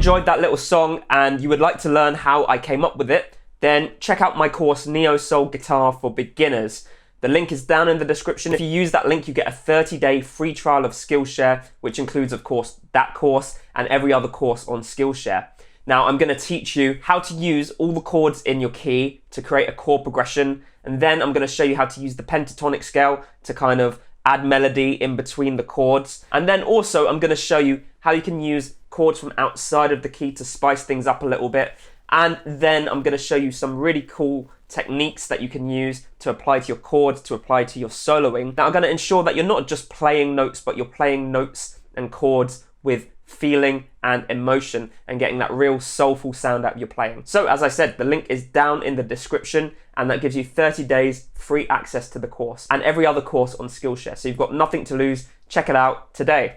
enjoyed that little song and you would like to learn how I came up with it, then check out my course Neo Soul Guitar for Beginners. The link is down in the description. If you use that link, you get a 30-day free trial of Skillshare, which includes, of course, that course and every other course on Skillshare. Now, I'm going to teach you how to use all the chords in your key to create a chord progression, and then I'm going to show you how to use the pentatonic scale to kind of add melody in between the chords. And then also, I'm going to show you how you can use chords from outside of the key to spice things up a little bit. And then I'm going to show you some really cool techniques that you can use to apply to your chords, to apply to your soloing. Now, I'm going to ensure that you're not just playing notes, but you're playing notes and chords with feeling and emotion and getting that real soulful sound out of your playing. So as I said, the link is down in the description, and that gives you 30 days free access to the course and every other course on Skillshare. So you've got nothing to lose. Check it out today.